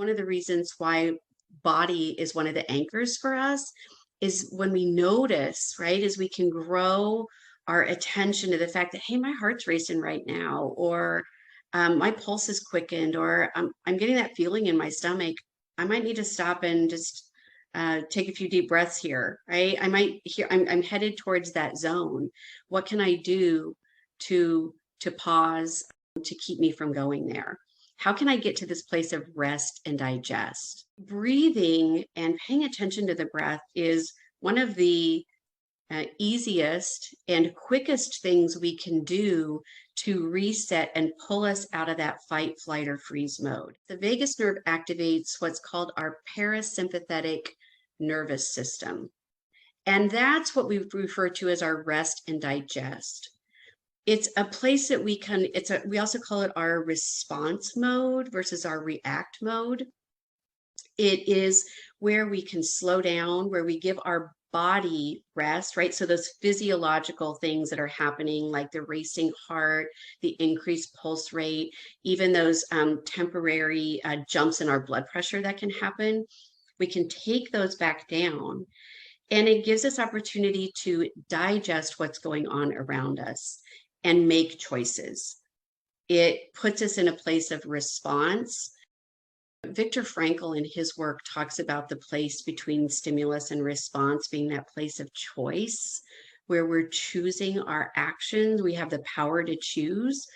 One of the reasons why body is one of the anchors for us is when we notice, right, is we can grow our attention to the fact that, hey, my heart's racing right now, or my pulse is quickened, or I'm getting that feeling in my stomach. I might need to stop and just take a few deep breaths here, right? I might hear I'm headed towards that zone. What can I do to pause to keep me from going there? How can I get to this place of rest and digest? Breathing and paying attention to the breath is one of the easiest and quickest things we can do to reset and pull us out of that fight, flight, or freeze mode. The vagus nerve activates what's called our parasympathetic nervous system. And that's what we refer to as our rest and digest. It's a place that we also call it our response mode versus our react mode. It is where we can slow down, where we give our body rest, right? So those physiological things that are happening, like the racing heart, the increased pulse rate, even those temporary jumps in our blood pressure that can happen, we can take those back down. And it gives us opportunity to digest what's going on around us and make choices. It puts us in a place of response. Viktor Frankl in his work talks about the place between stimulus and response being that place of choice, where we're choosing our actions. We have the power to choose.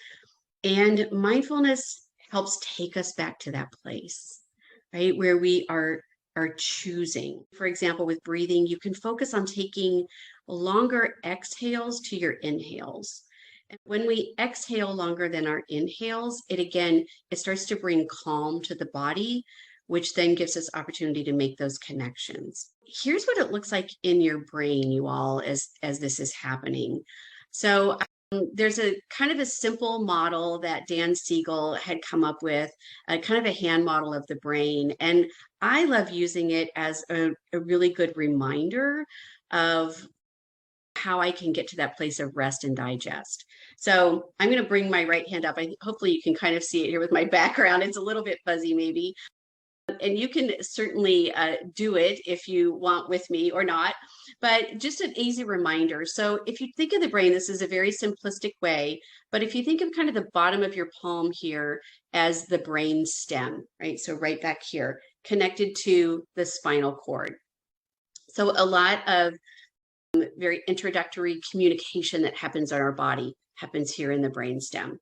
And mindfulness helps take us back to that place, right? Where we are choosing. For example, with breathing, you can focus on taking longer exhales to your inhales. And when we exhale longer than our inhales, it starts to bring calm to the body, which then gives us opportunity to make those connections. Here's what it looks like in your brain, you all, as this is happening. So there's a kind of a simple model that Dan Siegel had come up with, kind of a hand model of the brain. And I love using it as a really good reminder of how I can get to that place of rest and digest. So I'm going to bring my right hand up. Hopefully you can kind of see it here with my background. It's a little bit fuzzy maybe. And you can certainly do it if you want with me or not, but just an easy reminder. So if you think of the brain, this is a very simplistic way, but if you think of kind of the bottom of your palm here as the brain stem, right? So right back here, connected to the spinal cord. So a lot of very introductory communication that happens in our body happens here in the brainstem.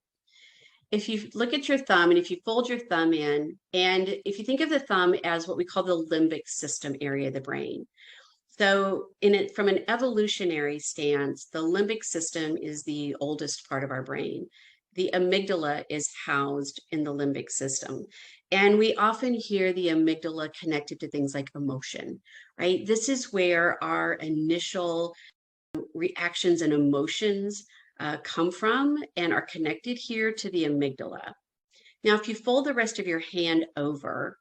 If you look at your thumb and if you fold your thumb in, and if you think of the thumb as what we call the limbic system area of the brain. So from an evolutionary stance, the limbic system is the oldest part of our brain. The amygdala is housed in the limbic system. And we often hear the amygdala connected to things like emotion, right? This is where our initial reactions and emotions come from and are connected here to the amygdala. Now, if you fold the rest of your hand over,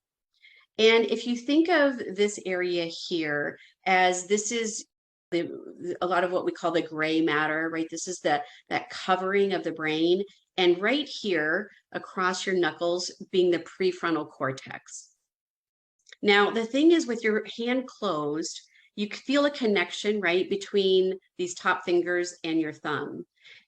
and if you think of this area here as this is a lot of what we call the gray matter, right? This is that covering of the brain. And right here across your knuckles being the prefrontal cortex. Now, the thing is with your hand closed, you feel a connection, right, between these top fingers and your thumb.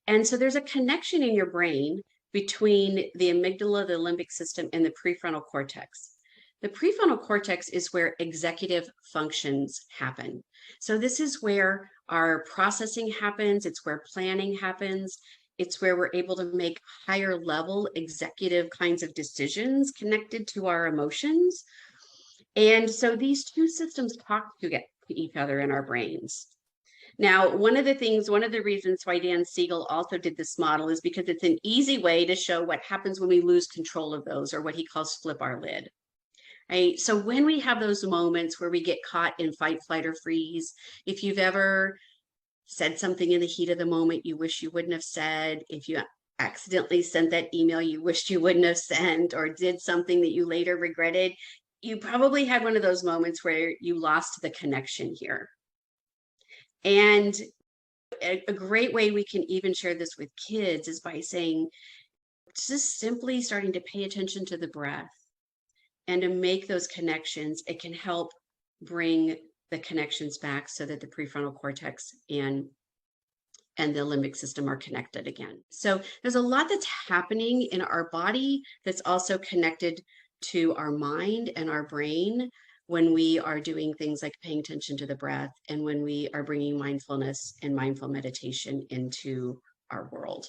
And so there's a connection in your brain between the amygdala, the limbic system, and the prefrontal cortex. The prefrontal cortex is where executive functions happen. So this is where our processing happens. It's where planning happens. It's where we're able to make higher level executive kinds of decisions connected to our emotions. And so these two systems talk to each other in our brains. Now, one of the reasons why Dan Siegel also did this model is because it's an easy way to show what happens when we lose control of those, or what he calls flip our lid. Right? So when we have those moments where we get caught in fight, flight, or freeze, if you've ever said something in the heat of the moment you wish you wouldn't have said, if you accidentally sent that email you wished you wouldn't have sent, or did something that you later regretted, you probably had one of those moments where you lost the connection here. And a great way we can even share this with kids is by saying, just simply starting to pay attention to the breath. and to make those connections, it can help bring the connections back so that the prefrontal cortex and the limbic system are connected again. So there's a lot that's happening in our body that's also connected to our mind and our brain when we are doing things like paying attention to the breath and when we are bringing mindfulness and mindful meditation into our world.